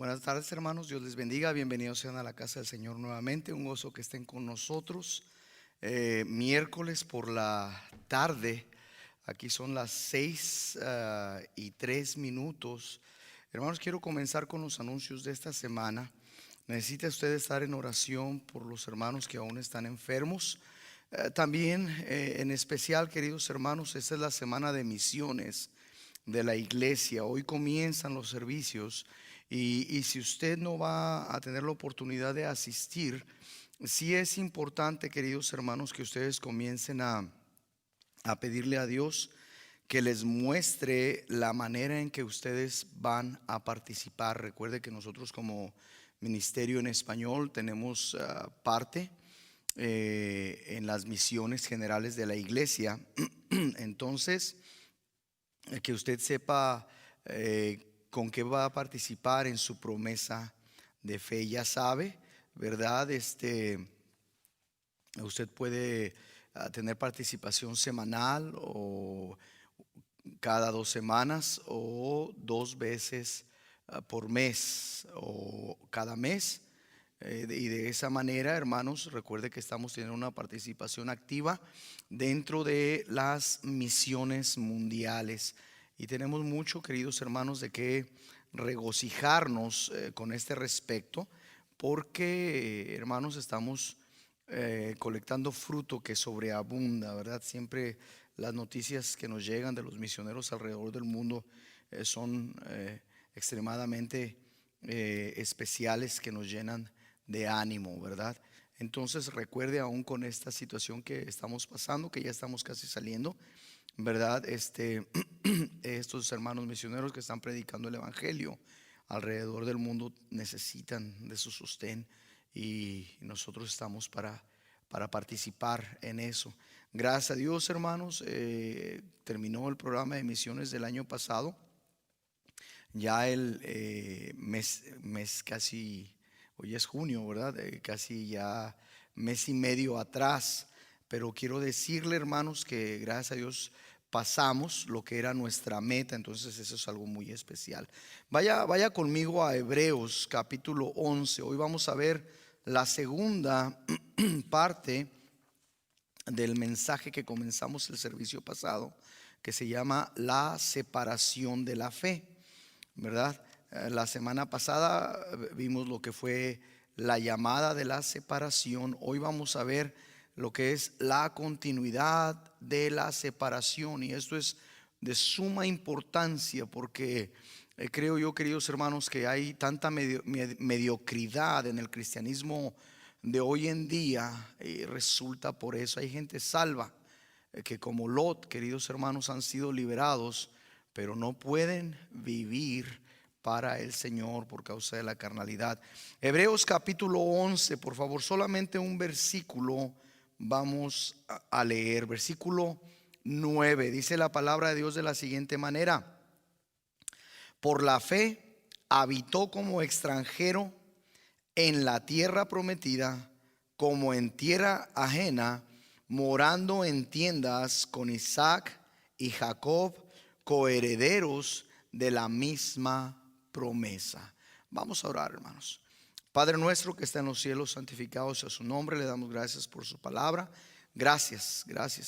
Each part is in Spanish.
Buenas tardes, hermanos. Dios les bendiga. Bienvenidos sean a la casa del Señor nuevamente. Un gozo que estén con nosotros. Miércoles por la tarde. Aquí son las 6:03. Hermanos, quiero comenzar con los anuncios de esta semana. Necesita usted estar en oración por los hermanos que aún están enfermos. También, en especial, queridos hermanos, esta es la semana de misiones de la iglesia. Hoy comienzan los servicios y si usted no va a tener la oportunidad de asistir, sí es importante, queridos hermanos, que ustedes comiencen a pedirle a Dios que les muestre la manera en que ustedes van a participar. Recuerde que nosotros como Ministerio en Español tenemos parte en las misiones generales de la iglesia. Entonces, que usted sepa con qué va a participar en su promesa de fe. Ya sabe, ¿verdad? Usted puede tener participación semanal o cada 2 semanas o 2 veces por mes o cada mes. Y de esa manera, hermanos, recuerde que estamos teniendo una participación activa dentro de las misiones mundiales. Y tenemos mucho, queridos hermanos, de qué regocijarnos con este respecto, porque, hermanos, estamos colectando fruto que sobreabunda, ¿verdad? Siempre las noticias que nos llegan de los misioneros alrededor del mundo son extremadamente especiales, que nos llenan de ánimo, ¿verdad? Entonces recuerde, aún con esta situación que estamos pasando, que ya estamos casi saliendo, ¿verdad? Estos hermanos misioneros que están predicando el evangelio alrededor del mundo necesitan de su sostén, y nosotros estamos para participar en eso. Gracias a Dios, hermanos, terminó el programa de misiones del año pasado. Ya el mes casi, hoy es junio, ¿verdad? Casi ya mes y medio atrás. Pero quiero decirle, hermanos, que gracias a Dios pasamos lo que era nuestra meta. Entonces eso es algo muy especial. Vaya conmigo a Hebreos capítulo 11. Hoy vamos a ver la segunda parte del mensaje que comenzamos el servicio pasado, que se llama la separación de la fe, ¿verdad? La semana pasada vimos lo que fue la llamada de la separación. Hoy vamos a ver lo que es la continuidad de la separación, y esto es de suma importancia porque creo yo, queridos hermanos, que hay tanta mediocridad en el cristianismo de hoy en día, y resulta por eso hay gente salva que, como Lot, queridos hermanos, han sido liberados, pero no pueden vivir para el Señor por causa de la carnalidad. Hebreos capítulo 11, por favor, solamente un versículo vamos a leer. Versículo 9, dice la palabra de Dios de la siguiente manera: por la fe habitó como extranjero en la tierra prometida, como en tierra ajena, morando en tiendas con Isaac y Jacob, coherederos de la misma promesa. Vamos a orar, hermanos. Padre nuestro que está en los cielos, santificado sea su nombre. Le damos gracias por su palabra. Gracias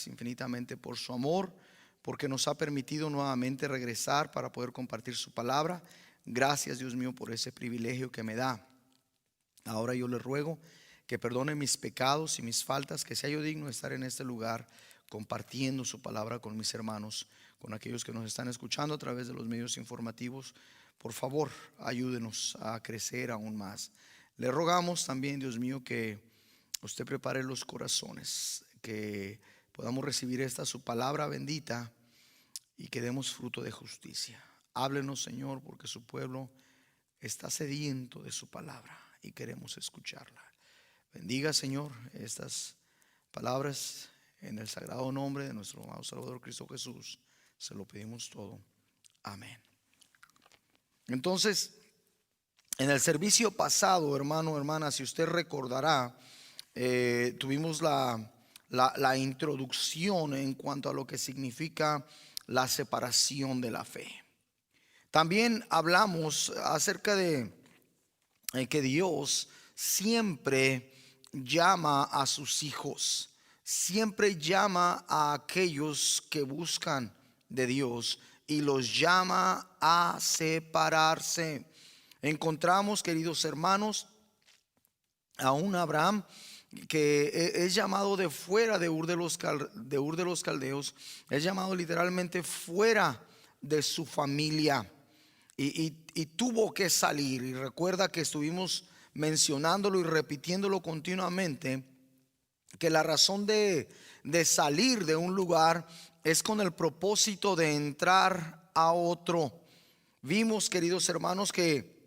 infinitamente por su amor, porque nos ha permitido nuevamente regresar para poder compartir su palabra. Gracias, Dios mío, por ese privilegio que me da. Ahora yo le ruego que perdone mis pecados y mis faltas, que sea yo digno de estar en este lugar compartiendo su palabra con mis hermanos, con aquellos que nos están escuchando a través de los medios informativos. Por favor, ayúdenos a crecer aún más. Le rogamos también, Dios mío, que usted prepare los corazones, que podamos recibir esta su palabra bendita y que demos fruto de justicia. Háblenos, Señor, porque su pueblo está sediento de su palabra y queremos escucharla. Bendiga, Señor, estas palabras en el sagrado nombre de nuestro amado Salvador Cristo Jesús. Se lo pedimos todo. Amén. Entonces, en el servicio pasado, hermano, hermana, si usted recordará, tuvimos la introducción en cuanto a lo que significa la separación de la fe. También hablamos acerca de que Dios siempre llama a sus hijos, siempre llama a aquellos que buscan de Dios y los llama a separarse. Encontramos, queridos hermanos, a un Abraham que es llamado de fuera de Ur de los Caldeos, es llamado literalmente fuera de su familia, y tuvo que salir. Y recuerda que estuvimos mencionándolo y repitiéndolo continuamente, que la razón de salir de un lugar es con el propósito de entrar a otro. Vimos, queridos hermanos, que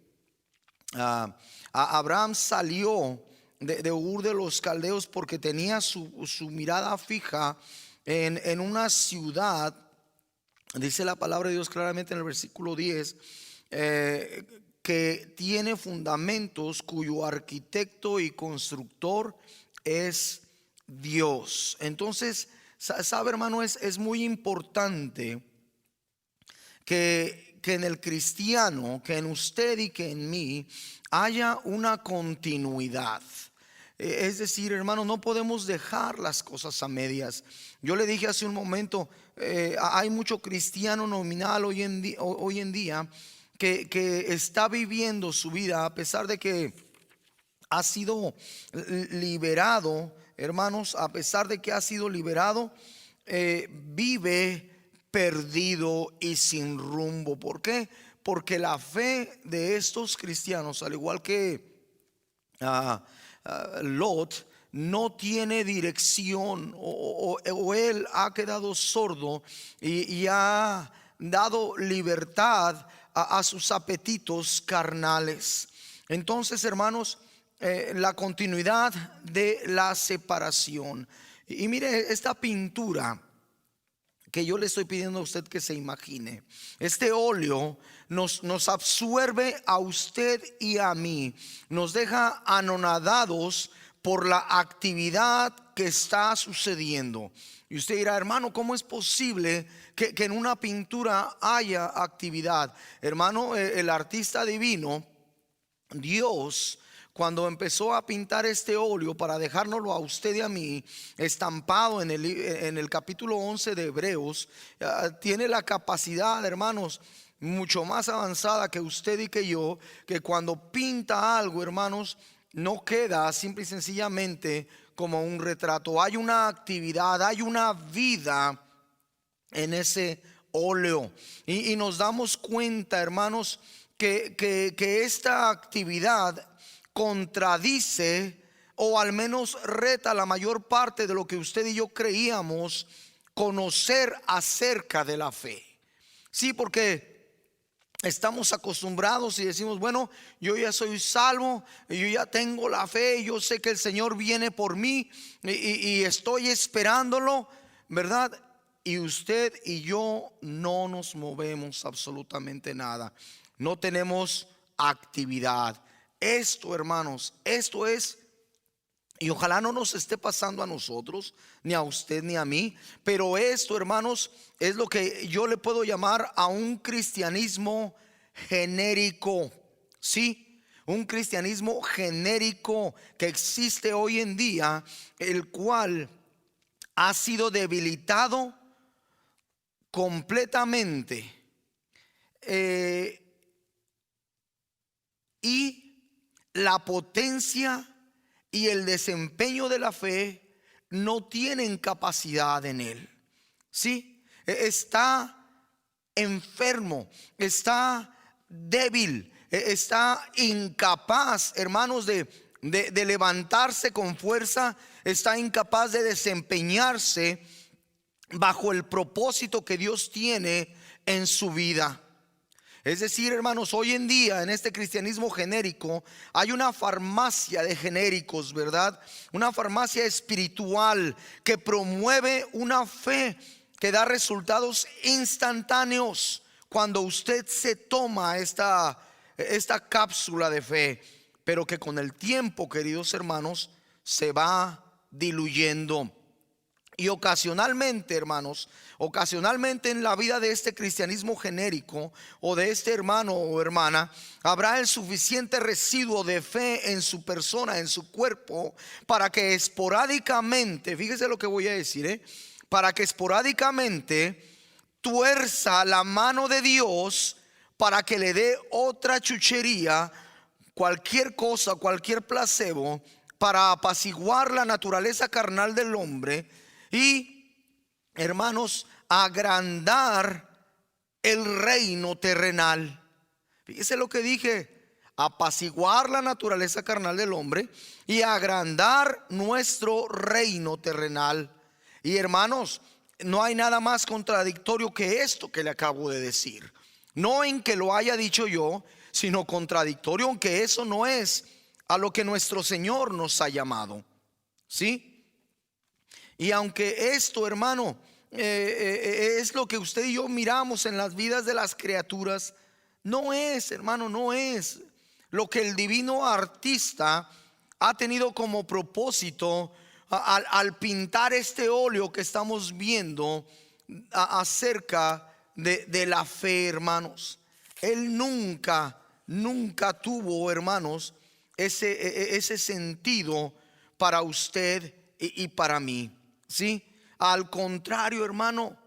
Abraham salió de Ur de los Caldeos porque tenía su mirada fija en una ciudad. Dice la palabra de Dios claramente en el versículo 10, que tiene fundamentos, cuyo arquitecto y constructor es Dios. Entonces, sabe, hermano, es muy importante que en el cristiano, que en usted y que en mí haya una continuidad. Es decir, hermano, no podemos dejar las cosas a medias. Yo le dije hace un momento, hay mucho cristiano nominal hoy en día que está viviendo su vida a pesar de que ha sido liberado, hermanos, a pesar de que ha sido liberado, vive perdido y sin rumbo. ¿Por qué? Porque la fe de estos cristianos, al igual que Lot, no tiene dirección, o él ha quedado sordo y ha dado libertad a sus apetitos carnales. Entonces, hermanos, la continuidad de la separación. Y mire esta pintura que yo le estoy pidiendo a usted que se imagine. Este óleo nos absorbe a usted y a mí, nos deja anonadados por la actividad que está sucediendo. Y usted dirá, hermano, ¿cómo es posible que en una pintura haya actividad? Hermano, el artista divino, Dios, cuando empezó a pintar este óleo para dejárnoslo a usted y a mí estampado en el capítulo 11 de Hebreos, tiene la capacidad, hermanos, mucho más avanzada que usted y que yo, que cuando pinta algo, hermanos, no queda simple y sencillamente como un retrato. Hay una actividad, hay una vida en ese óleo, y nos damos cuenta, hermanos, que esta actividad contradice, o al menos reta, la mayor parte de lo que usted y yo creíamos conocer acerca de la fe. Sí, porque estamos acostumbrados y decimos, bueno, yo ya soy salvo, yo ya tengo la fe, yo sé que el Señor viene por mí y estoy esperándolo, ¿verdad? Y usted y yo no nos movemos absolutamente nada, no tenemos actividad. Esto, hermanos, esto es, y ojalá no nos esté pasando a nosotros, ni a usted ni a mí, pero esto, hermanos, es lo que yo le puedo llamar a un cristianismo genérico. Sí, un cristianismo genérico que existe hoy en día, el cual ha sido debilitado completamente, y la potencia y el desempeño de la fe no tienen capacidad en él. Sí, está enfermo, está débil, está incapaz, hermanos, de levantarse con fuerza, está incapaz de desempeñarse bajo el propósito que Dios tiene en su vida. Es decir, hermanos, hoy en día en este cristianismo genérico hay una farmacia de genéricos, ¿verdad? Una farmacia espiritual que promueve una fe que da resultados instantáneos cuando usted se toma esta cápsula de fe, pero que con el tiempo, queridos hermanos, se va diluyendo. Y ocasionalmente, hermanos, ocasionalmente en la vida de este cristianismo genérico o de este hermano o hermana, habrá el suficiente residuo de fe en su persona, en su cuerpo, para que esporádicamente, fíjese lo que voy a decir, para que esporádicamente tuerza la mano de Dios para que le dé otra chuchería, cualquier cosa, cualquier placebo, para apaciguar la naturaleza carnal del hombre y, hermanos, agrandar el reino terrenal. Fíjese lo que dije: apaciguar la naturaleza carnal del hombre y agrandar nuestro reino terrenal. Y, hermanos, no hay nada más contradictorio que esto que le acabo de decir. No en que lo haya dicho yo, sino contradictorio, aunque eso no es a lo que nuestro Señor nos ha llamado. ¿Sí? Y aunque esto, hermano, es lo que usted y yo miramos en las vidas de las criaturas, no es, hermano, no es lo que el divino artista ha tenido como propósito al pintar este óleo que estamos viendo acerca de la fe, hermanos. Él nunca tuvo, hermanos, ese sentido para usted y para mí. ¿Sí? Al contrario, hermano,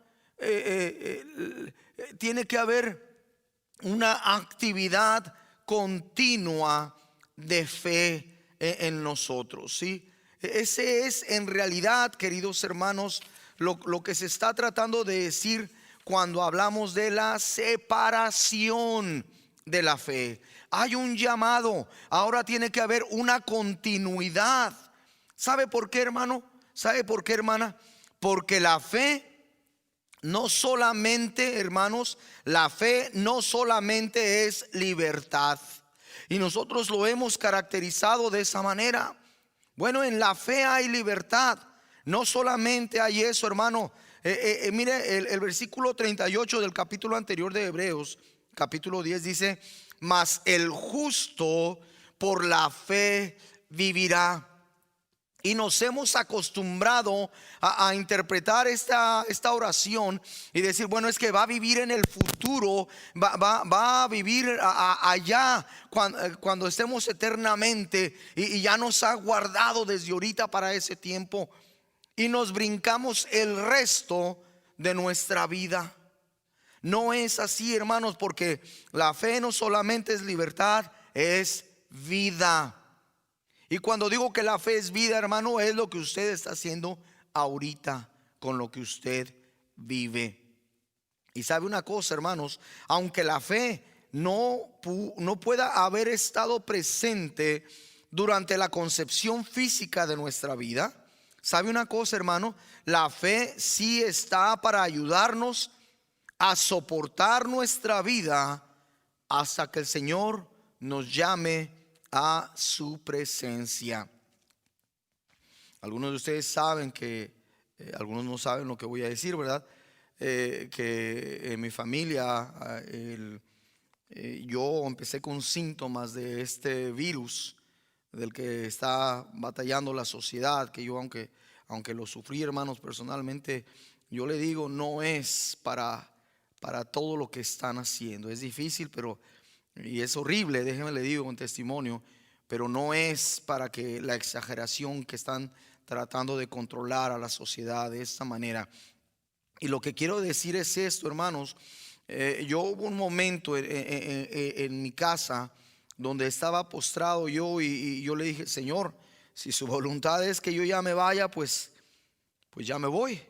tiene que haber una actividad continua de fe en nosotros. ¿Sí? Ese es en realidad, queridos hermanos, lo que se está tratando de decir cuando hablamos de la separación de la fe. Hay un llamado, ahora tiene que haber una continuidad. ¿Sabe por qué, hermano? ¿Sabe por qué, hermana? Porque la fe no solamente, hermanos, la fe no solamente es libertad. Y nosotros lo hemos caracterizado de esa manera. Bueno, en la fe hay libertad. No solamente hay eso, hermano. Mire el versículo 38 del capítulo anterior de Hebreos, capítulo 10, dice: mas el justo por la fe vivirá. Y nos hemos acostumbrado a interpretar esta oración y decir, bueno, es que va a vivir en el futuro, va a vivir allá cuando estemos eternamente, y ya nos ha guardado desde ahorita para ese tiempo. Y nos brincamos el resto de nuestra vida. No es así, hermanos, porque la fe no solamente es libertad, es vida. Y cuando digo que la fe es vida, hermano, es lo que usted está haciendo ahorita con lo que usted vive. Y sabe una cosa, hermanos, aunque la fe no pueda haber estado presente durante la concepción física de nuestra vida, sabe una cosa, hermano, la fe sí está para ayudarnos a soportar nuestra vida hasta que el Señor nos llame a su presencia. Algunos de ustedes saben que, algunos no saben lo que voy a decir, ¿verdad? Que en mi familia yo empecé con síntomas de este virus del que está batallando la sociedad, que yo aunque lo sufrí, hermanos, personalmente, yo le digo, no es para todo lo que están haciendo. Es difícil, y es horrible, déjenme le digo un testimonio, pero no es para que la exageración que están tratando de controlar a la sociedad de esta manera. Y lo que quiero decir es esto, hermanos. Yo hubo un momento en mi casa donde estaba postrado yo, y yo le dije, Señor, si su voluntad es que yo ya me vaya, pues ya me voy.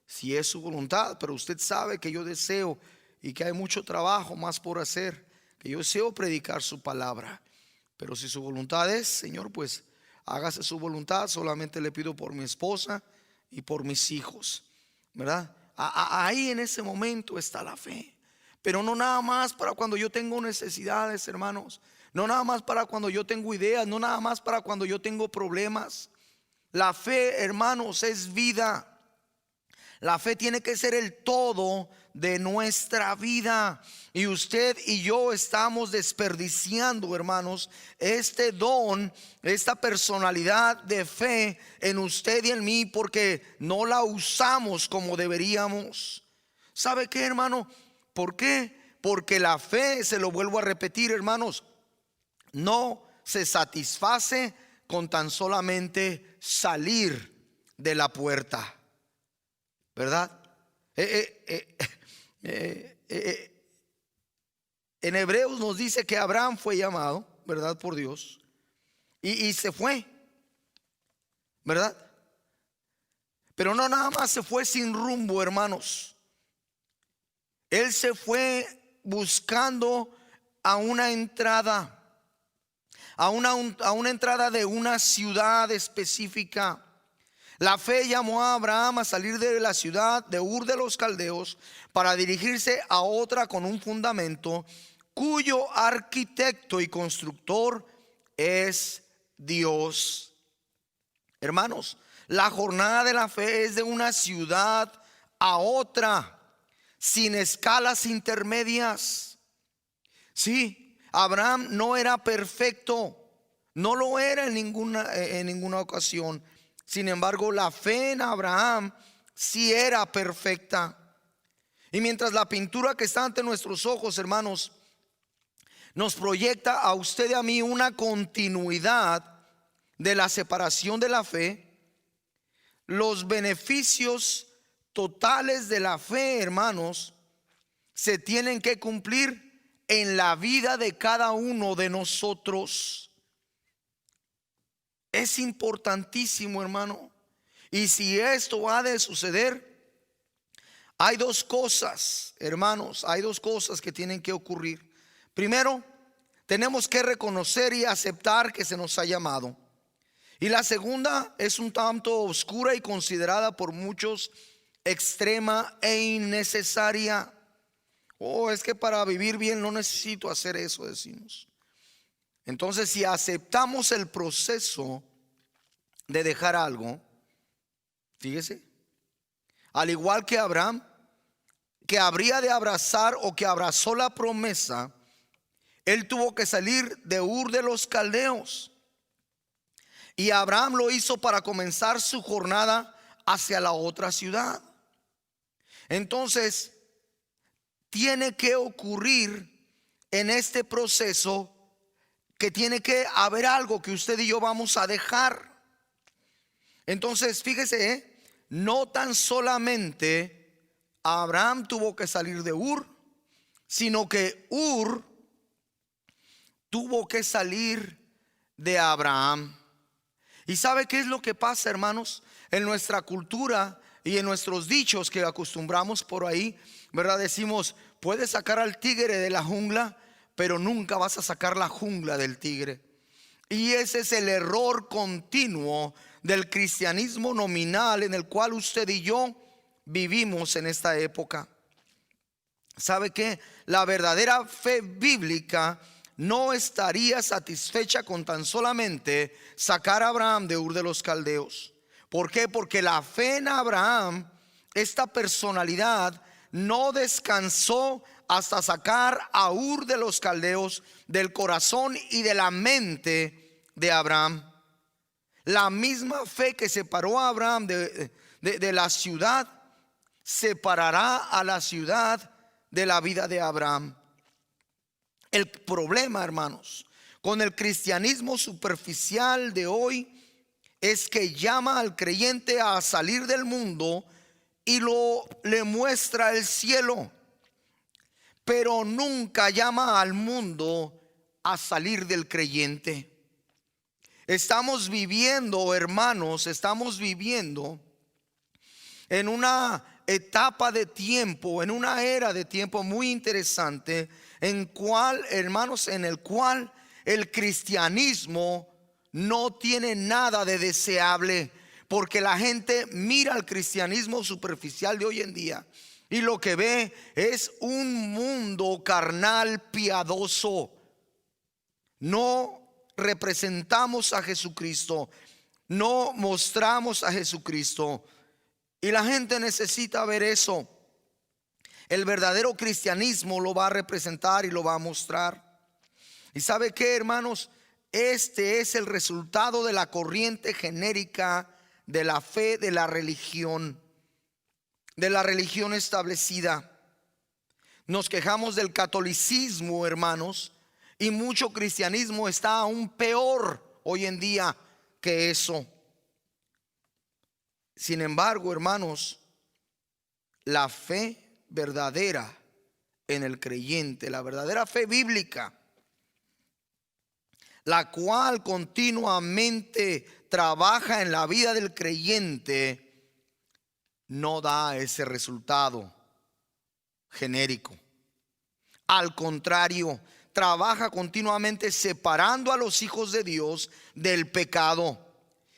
Si es su voluntad, pero usted sabe que yo deseo y que hay mucho trabajo más por hacer, que yo deseo predicar su palabra. Pero si su voluntad es, Señor, pues hágase su voluntad. Solamente le pido por mi esposa y por mis hijos, ¿verdad? Ahí en ese momento está la fe. Pero no nada más para cuando yo tengo necesidades, hermanos. No nada más para cuando yo tengo ideas. No nada más para cuando yo tengo problemas. La fe, hermanos, es vida. La fe tiene que ser el todo de nuestra vida. Y usted y yo estamos desperdiciando, hermanos, este don, esta personalidad de fe en usted y en mí, porque no la usamos como deberíamos. ¿Sabe qué, hermano? ¿Por qué? Porque la fe, se lo vuelvo a repetir, hermanos, no se satisface con tan solamente salir de la puerta, ¿verdad? En Hebreos nos dice que Abraham fue llamado, ¿verdad? Por Dios, y se fue, ¿verdad? Pero no nada más se fue sin rumbo, hermanos. Él se fue buscando a una entrada, a una entrada de una ciudad específica. La fe llamó a Abraham a salir de la ciudad de Ur de los Caldeos para dirigirse a otra con un fundamento cuyo arquitecto y constructor es Dios. Hermanos, la jornada de la fe es de una ciudad a otra, sin escalas intermedias. Sí, Abraham no era perfecto, no lo era en ninguna ocasión. Sin embargo, la fe en Abraham sí era perfecta. Y mientras la pintura que está ante nuestros ojos, hermanos, nos proyecta a usted y a mí una continuidad de la separación de la fe, los beneficios totales de la fe, hermanos, se tienen que cumplir en la vida de cada uno de nosotros. Es importantísimo, hermano. Y si esto ha de suceder, hay dos cosas, hermanos, hay dos cosas que tienen que ocurrir. Primero, tenemos que reconocer y aceptar que se nos ha llamado. Y la segunda es un tanto oscura y considerada por muchos extrema e innecesaria. Oh, es que para vivir bien no necesito hacer eso, decimos. Entonces, si aceptamos el proceso de dejar algo, fíjese, al igual que Abraham, que habría de abrazar o que abrazó la promesa, él tuvo que salir de Ur de los Caldeos. Y Abraham lo hizo para comenzar su jornada hacia la otra ciudad. Entonces, tiene que ocurrir en este proceso que tiene que haber algo que usted y yo vamos a dejar. Entonces, fíjese, no tan solamente Abraham tuvo que salir de Ur, sino que Ur tuvo que salir de Abraham. ¿Y sabe qué es lo que pasa, hermanos? En nuestra cultura y en nuestros dichos que acostumbramos por ahí, ¿verdad? Decimos, puedes sacar al tigre de la jungla, pero nunca vas a sacar la jungla del tigre. Y ese es el error continuo del cristianismo nominal en el cual usted y yo vivimos en esta época. ¿Sabe qué? La verdadera fe bíblica no estaría satisfecha con tan solamente sacar a Abraham de Ur de los Caldeos. ¿Por qué? Porque la fe en Abraham, esta personalidad, no descansó hasta sacar a Ur de los Caldeos del corazón y de la mente de Abraham. La misma fe que separó a Abraham de la ciudad, separará a la ciudad de la vida de Abraham. El problema, hermanos, con el cristianismo superficial de hoy es que llama al creyente a salir del mundo y le muestra el cielo, pero nunca llama al mundo a salir del creyente. Estamos viviendo, hermanos, estamos viviendo en una etapa de tiempo, en una era de tiempo muy interesante, en cual, hermanos, en el cual el cristianismo no tiene nada de deseable, porque la gente mira al cristianismo superficial de hoy en día y lo que ve es un mundo carnal piadoso. No representamos a Jesucristo, no mostramos a Jesucristo. Y la gente necesita ver eso. El verdadero cristianismo lo va a representar y lo va a mostrar. ¿Y sabe qué, hermanos? Este es el resultado de la corriente genérica de la fe, de la religión establecida. Nos quejamos del catolicismo, hermanos, y mucho cristianismo está aún peor hoy en día que eso. Sin embargo, hermanos, la fe verdadera en el creyente, la verdadera fe bíblica, la cual continuamente trabaja en la vida del creyente, no da ese resultado genérico. Al contrario, trabaja continuamente separando a los hijos de Dios del pecado,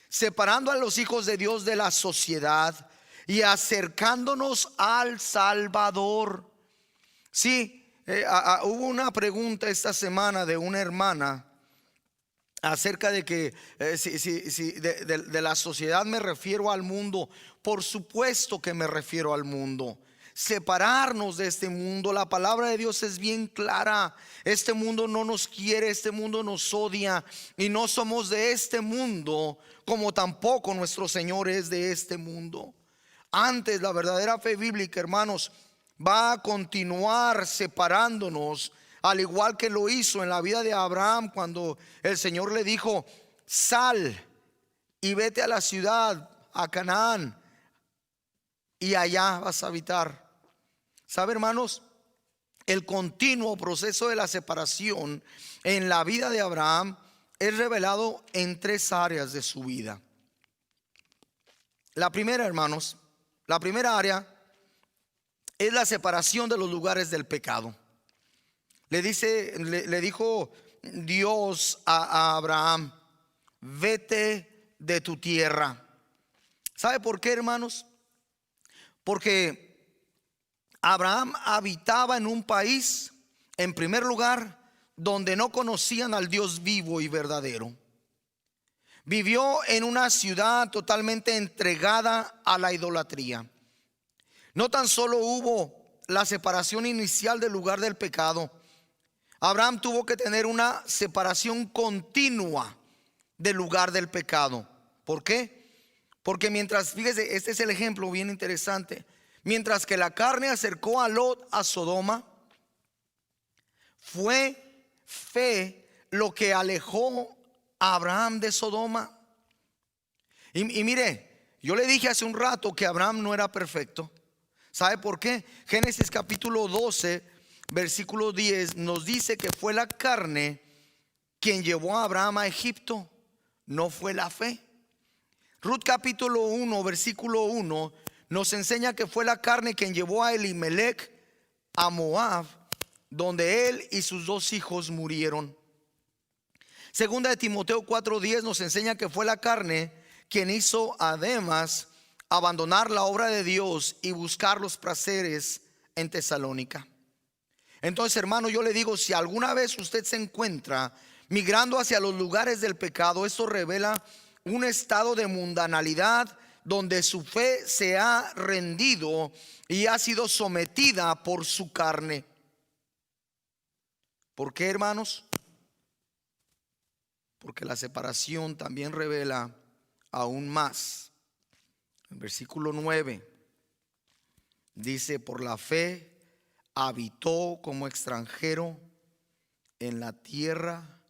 separando a los hijos de Dios de la sociedad y acercándonos al Salvador. Sí, hubo una pregunta esta semana de una hermana acerca de que si de la sociedad me refiero al mundo. Por supuesto que me refiero al mundo. Separarnos de este mundo. La palabra de Dios es bien clara. Este mundo no nos quiere, este mundo nos odia, y no somos de este mundo, como tampoco nuestro Señor es de este mundo. Antes, la verdadera fe bíblica, hermanos, va a continuar separándonos, al igual que lo hizo en la vida de Abraham, cuando el Señor le dijo: sal y vete a la ciudad, a Canaán, y allá vas a habitar. ¿Sabe, hermanos? El continuo proceso de la separación en la vida de Abraham es revelado en tres áreas de su vida. La primera, hermanos, la primera área es la separación de los lugares del pecado. Le dijo Dios a Abraham: vete de tu tierra. ¿Sabe por qué, hermanos? Porque Abraham habitaba en un país, en primer lugar, donde no conocían al Dios vivo y verdadero. Vivió en una ciudad totalmente entregada a la idolatría. No tan solo hubo la separación inicial del lugar del pecado, Abraham tuvo que tener una separación continua del lugar del pecado. ¿Por qué? Porque mientras, fíjese, este es el ejemplo bien interesante. Mientras que la carne acercó a Lot a Sodoma, fue fe lo que alejó a Abraham de Sodoma. Y mire, yo le dije hace un rato que Abraham no era perfecto. ¿Sabe por qué? Génesis capítulo 12, versículo 10 nos dice que fue la carne quien llevó a Abraham a Egipto, no fue la fe. Ruth capítulo 1, versículo 1 nos enseña que fue la carne quien llevó a Elimelech a Moab, donde él y sus dos hijos murieron. Segunda de Timoteo 4:10 nos enseña que fue la carne quien hizo a Demas abandonar la obra de Dios y buscar los placeres en Tesalónica. Entonces, hermano, yo le digo, si alguna vez usted se encuentra migrando hacia los lugares del pecado, esto revela un estado de mundanalidad donde su fe se ha rendido y ha sido sometida por su carne. ¿Por qué, hermanos? Porque la separación también revela aún más. El versículo 9 dice: por la fe habitó como extranjero en la tierra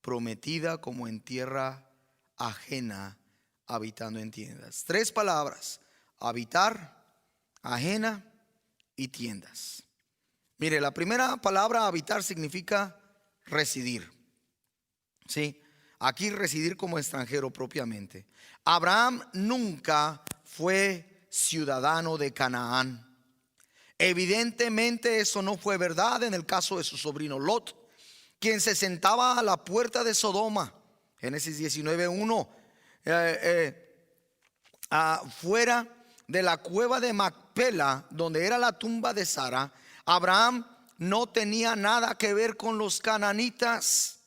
prometida, como en tierra ajena, habitando en tiendas. Tres palabras: habitar, ajena y tiendas. Mire, la primera palabra, habitar, significa residir. Sí, aquí residir como extranjero propiamente. Abraham nunca fue ciudadano de Canaán. Evidentemente eso no fue verdad en el caso de su sobrino Lot, quien se sentaba a la puerta de Sodoma. Génesis 19:1. Fuera de la cueva de Macpela, donde era la tumba de Sara, Abraham no tenía nada que ver con los cananitas.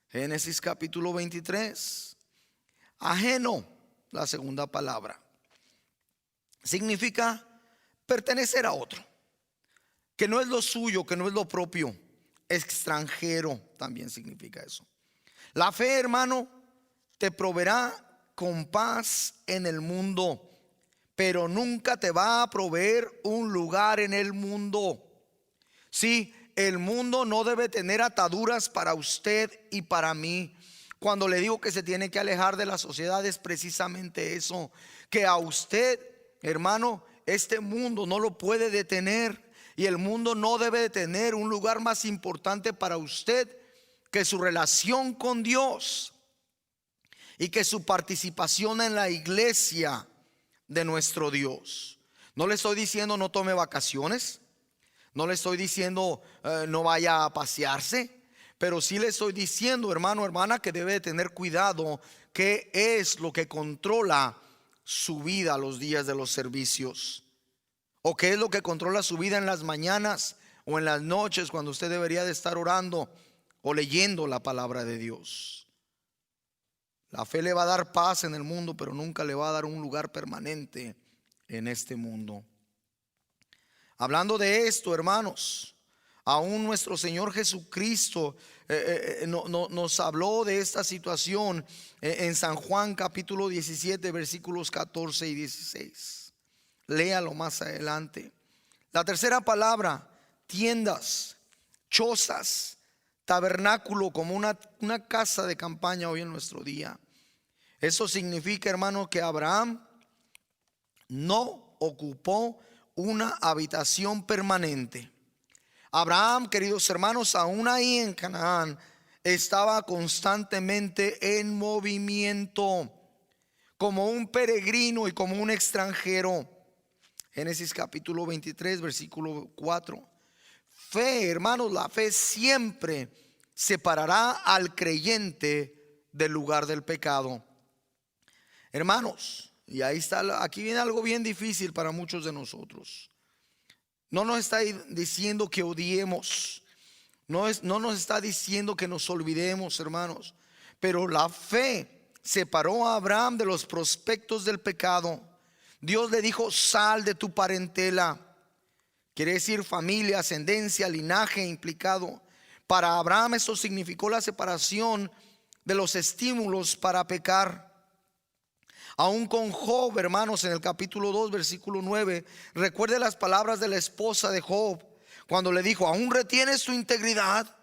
Génesis capítulo 23. Ajeno, la segunda palabra. significa pertenecer a otro, que no es lo suyo, que no es lo propio. Extranjero también significa eso. La fe, hermano, te proveerá con paz en el mundo, pero nunca te va a proveer un lugar en el mundo. Sí, el mundo no debe tener ataduras para usted y para mí. Cuando le digo que se tiene que alejar de la sociedad, es precisamente eso, que a usted, hermano, este mundo no lo puede detener, y el mundo no debe de tener un lugar más importante para usted que su relación con Dios y que su participación en la iglesia de nuestro Dios. No le estoy diciendo no tome vacaciones, no le estoy diciendo no vaya a pasearse, pero sí le estoy diciendo, hermano, hermana, que debe de tener cuidado qué es lo que controla su vida los días de los servicios, o qué es lo que controla su vida en las mañanas o en las noches, cuando usted debería de estar orando o leyendo la palabra de Dios. La fe le va a dar paz en el mundo, pero nunca le va a dar un lugar permanente en este mundo. Hablando de esto, hermanos, aún nuestro Señor Jesucristo nos habló de esta situación en San Juan capítulo 17 versículos 14 y 16. Léalo más adelante. La tercera palabra, tiendas, chozas, tabernáculo, como una casa de campaña hoy en nuestro día. Eso significa, hermano, que Abraham no ocupó una habitación permanente. Abraham, queridos hermanos, aún ahí en Canaán, estaba constantemente en movimiento, como un peregrino y como un extranjero. Génesis capítulo 23 versículo 4. Fe, hermanos, la fe siempre separará al creyente del lugar del pecado. Hermanos, y ahí está, aquí viene algo bien difícil para muchos de nosotros. No nos está diciendo que odiemos, no nos está diciendo que nos olvidemos, hermanos, pero la fe separó a Abraham de los prospectos del pecado. Dios le dijo: sal de tu parentela. Quiere decir familia, ascendencia, linaje implicado. Para Abraham esto significó la separación de los estímulos para pecar. Aún con Job, hermanos, en el capítulo 2 versículo 9, recuerde las palabras de la esposa de Job cuando le dijo: aún retienes tu integridad,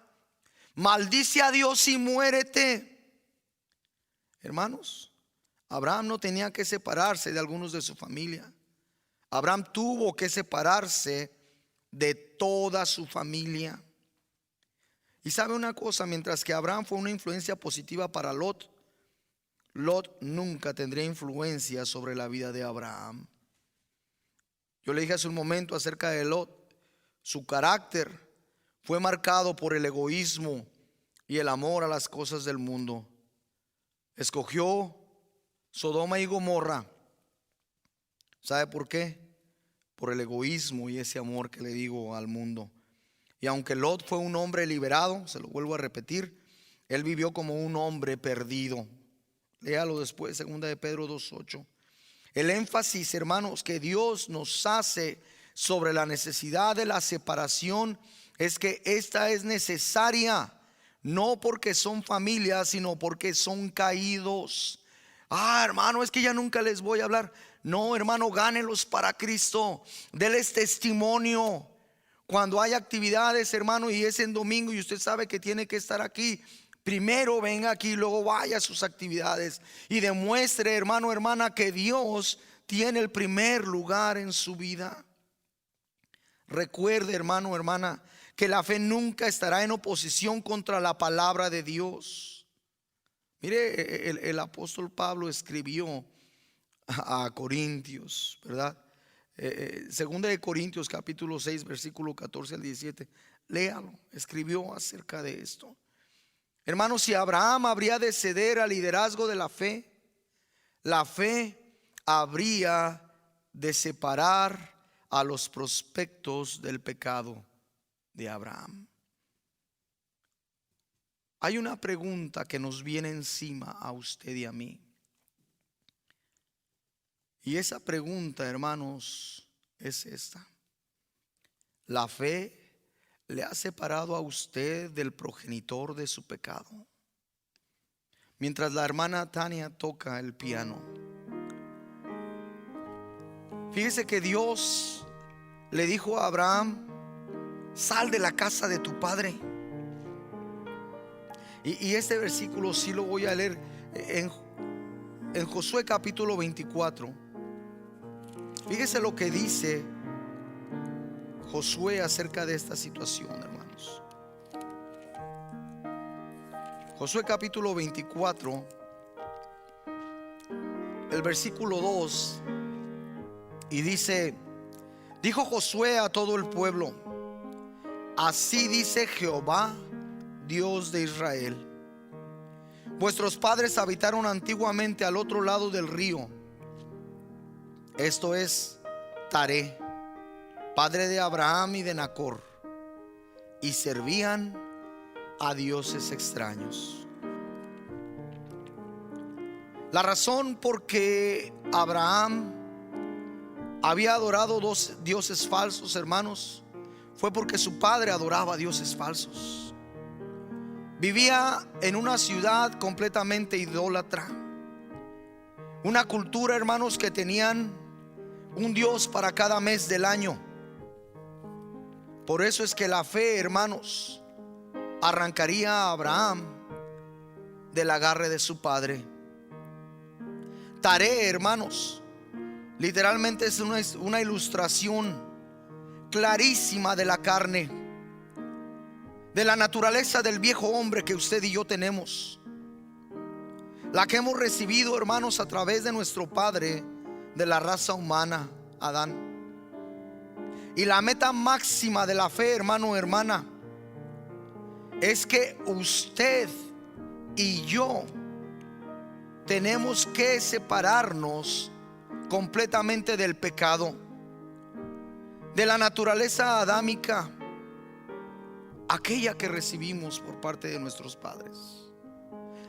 maldice a Dios y muérete. Hermanos, Abraham no tenía que separarse de algunos de su familia. Abraham tuvo que separarse de toda su familia. Y sabe una cosa, mientras que Abraham fue una influencia positiva para Lot, Lot nunca tendría influencia sobre la vida de Abraham. Yo le dije hace un momento acerca de Lot. Su carácter fue marcado por el egoísmo y el amor a las cosas del mundo. Escogió Sodoma y Gomorra. ¿Sabe por qué? Por el egoísmo y ese amor que le digo al mundo. Y aunque Lot fue un hombre liberado, se lo vuelvo a repetir, él vivió como un hombre perdido. Léalo después, 2 de Pedro 2:8. El énfasis, hermanos, que Dios nos hace sobre la necesidad de la separación es que esta es necesaria, no porque son familias, sino porque son caídos. Hermano, es que ya nunca les voy a hablar. No, hermano, gánelos para Cristo, déles testimonio. Cuando hay actividades, hermano, y es en domingo y usted sabe que tiene que estar aquí, primero venga aquí, luego vaya a sus actividades y demuestre, hermano, hermana, que Dios tiene el primer lugar en su vida. Recuerde, hermano, hermana, que la fe nunca estará en oposición contra la palabra de Dios. Mire, el apóstol Pablo escribió a Corintios, ¿verdad? Segunda de Corintios capítulo 6 versículo 14 al 17. Léalo, escribió acerca de esto. Hermanos, si Abraham habría de ceder al liderazgo de la fe habría de separar a los prospectos del pecado de Abraham. Hay una pregunta que nos viene encima a usted y a mí. Y esa pregunta, hermanos, es esta: ¿la fe le ha separado a usted del progenitor de su pecado? Mientras la hermana Tania toca el piano, fíjese que Dios le dijo a Abraham: sal de la casa de tu padre. Y este versículo sí lo voy a leer en Josué capítulo 24. Fíjese lo que dice Josué acerca de esta situación, hermanos. Josué capítulo 24, el versículo 2, y dice: dijo Josué a todo el pueblo: así dice Jehová, Dios de Israel: vuestros padres habitaron antiguamente al otro lado del río, esto es Taré, padre de Abraham y de Nacor, y servían a dioses extraños. La razón por que Abraham había adorado dos dioses falsos, hermanos, fue porque su padre adoraba dioses falsos. Vivía en una ciudad completamente idólatra, una cultura, hermanos, que tenían un dios para cada mes del año. Por eso es que la fe, hermanos, arrancaría a Abraham del agarre de su padre. Taré, hermanos, literalmente es una ilustración clarísima de la carne, de la naturaleza del viejo hombre que usted y yo tenemos, la que hemos recibido, hermanos, a través de nuestro padre de la raza humana, Adán. Y la meta máxima de la fe, hermano, hermana, es que usted y yo tenemos que separarnos completamente del pecado, de la naturaleza adámica, aquella que recibimos por parte de nuestros padres,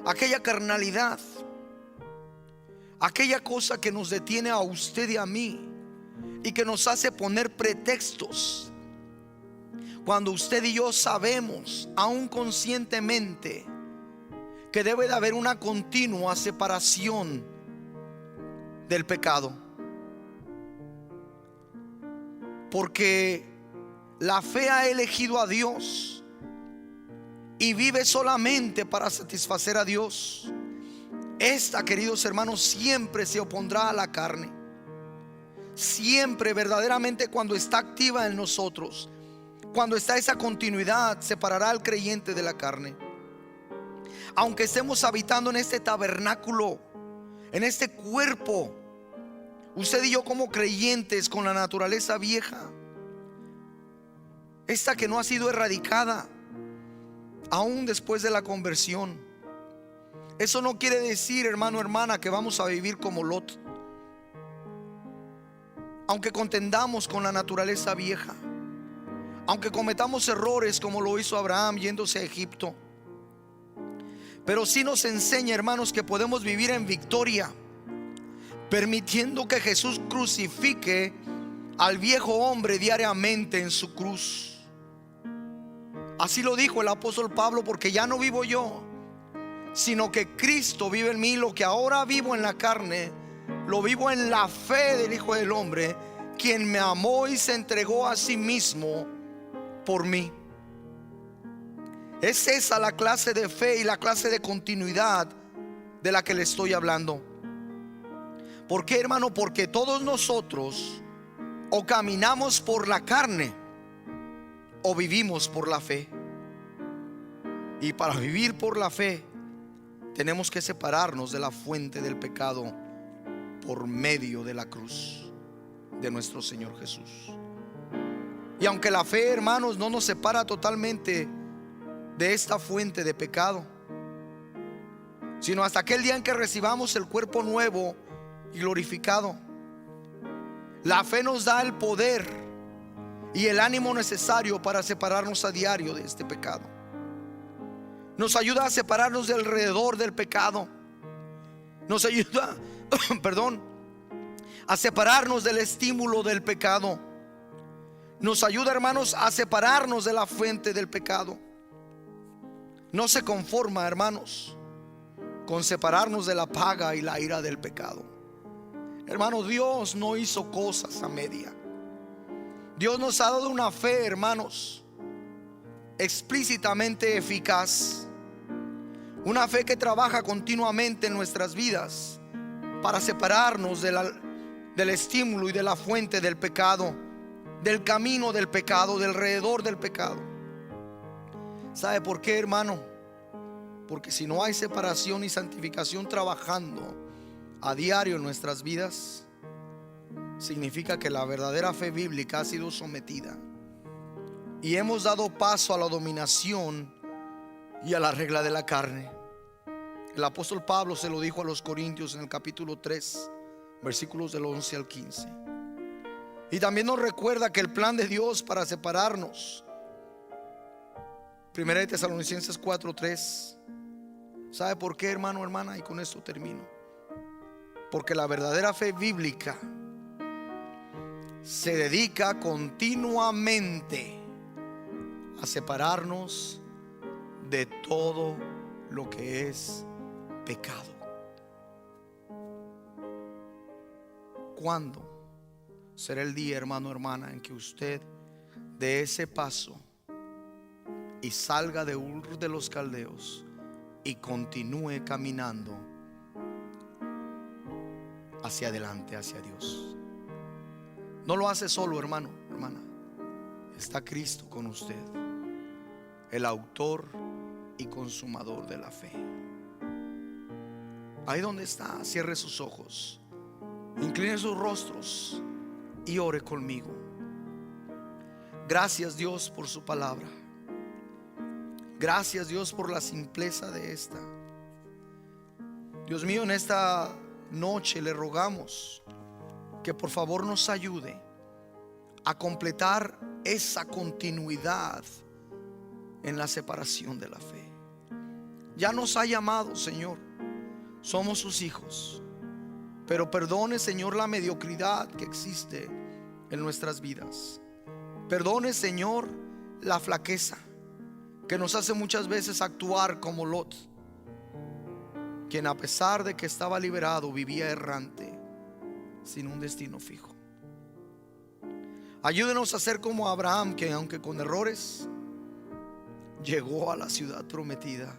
aquella carnalidad, aquella cosa que nos detiene a usted y a mí y que nos hace poner pretextos cuando usted y yo sabemos, aún conscientemente, que debe de haber una continua separación del pecado. Porque la fe ha elegido a Dios y vive solamente para satisfacer a Dios. Esta, queridos hermanos, siempre se opondrá a la carne. Siempre, verdaderamente, cuando está activa en nosotros, cuando está esa continuidad, separará al creyente de la carne. Aunque estemos habitando en este tabernáculo, en este cuerpo, usted y yo como creyentes con la naturaleza vieja, esta que no ha sido erradicada aún después de la conversión. Eso no quiere decir, hermano, hermana, que vamos a vivir como Lot, aunque contendamos con la naturaleza vieja, aunque cometamos errores como lo hizo Abraham yéndose a Egipto. Pero sí nos enseña, hermanos, que podemos vivir en victoria, permitiendo que Jesús crucifique al viejo hombre diariamente en su cruz. Así lo dijo el apóstol Pablo: porque ya no vivo yo, sino que Cristo vive en mí. Lo que ahora vivo en la carne, lo vivo en la fe del Hijo del Hombre, quien me amó y se entregó a sí mismo por mí. Es esa la clase de fe y la clase de continuidad de la que le estoy hablando. ¿Por qué, hermano? Porque todos nosotros o caminamos por la carne o vivimos por la fe. Y para vivir por la fe tenemos que separarnos de la fuente del pecado por medio de la cruz de nuestro Señor Jesús. Y aunque la fe, hermanos, no nos separa totalmente de esta fuente de pecado, sino hasta aquel día en que recibamos el cuerpo nuevo y glorificado, la fe nos da el poder y el ánimo necesario para separarnos a diario de este pecado. Nos ayuda a separarnos de alrededor del pecado. Nos ayuda, perdón, a separarnos del estímulo del pecado. Nos ayuda, hermanos, a separarnos de la fuente del pecado. No se conforma, hermanos, con separarnos de la paga y la ira del pecado. Hermano, Dios no hizo cosas a media. Dios nos ha dado una fe, hermanos, explícitamente eficaz. Una fe que trabaja continuamente en nuestras vidas para separarnos del estímulo y de la fuente del pecado, del camino del pecado, del alrededor del pecado. ¿Sabe por qué, hermano? Porque si no hay separación y santificación trabajando a diario en nuestras vidas, significa que la verdadera fe bíblica ha sido sometida y hemos dado paso a la dominación y a la regla de la carne. El apóstol Pablo se lo dijo a los Corintios en el capítulo 3, versículos del 11 al 15. Y también nos recuerda que el plan de Dios para separarnos, 1 Tesalonicenses 4:3. ¿Sabe por qué, hermano, hermana? Y con esto termino. Porque la verdadera fe bíblica se dedica continuamente a separarnos de todo lo que es pecado. ¿Cuándo será el día, hermano, hermana, en que usted dé ese paso y salga de Ur de los Caldeos y continúe caminando hacia adelante, hacia Dios? No lo hace solo, hermano, hermana. Está Cristo con usted, el autor y consumador de la fe. Ahí donde está, cierre sus ojos, incline sus rostros y ore conmigo. Gracias, Dios, por su palabra. Gracias, Dios, por la simpleza de esta. Dios mío, en esta noche le rogamos que por favor nos ayude a completar esa continuidad en la separación de la fe. Ya nos ha llamado, Señor, somos sus hijos, pero perdone, Señor, la mediocridad que existe en nuestras vidas. Perdone, Señor, la flaqueza que nos hace muchas veces actuar como Lot, quien a pesar de que estaba liberado, vivía errante, sin un destino fijo. Ayúdenos a ser como Abraham, que aunque con errores, llegó a la ciudad prometida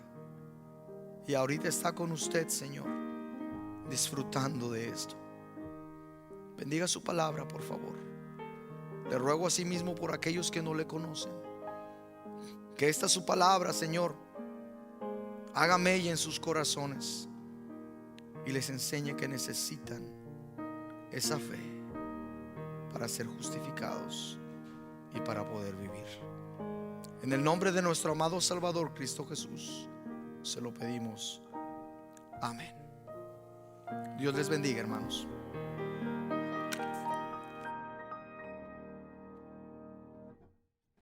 y ahorita está con usted, Señor, disfrutando de esto. Bendiga su palabra, por favor. Le ruego asimismo por aquellos que no le conocen, que esta su palabra, Señor, haga mella en sus corazones y les enseñe que necesitan esa fe para ser justificados y para poder vivir. En el nombre de nuestro amado Salvador Cristo Jesús se lo pedimos. Amén. Dios les bendiga, hermanos.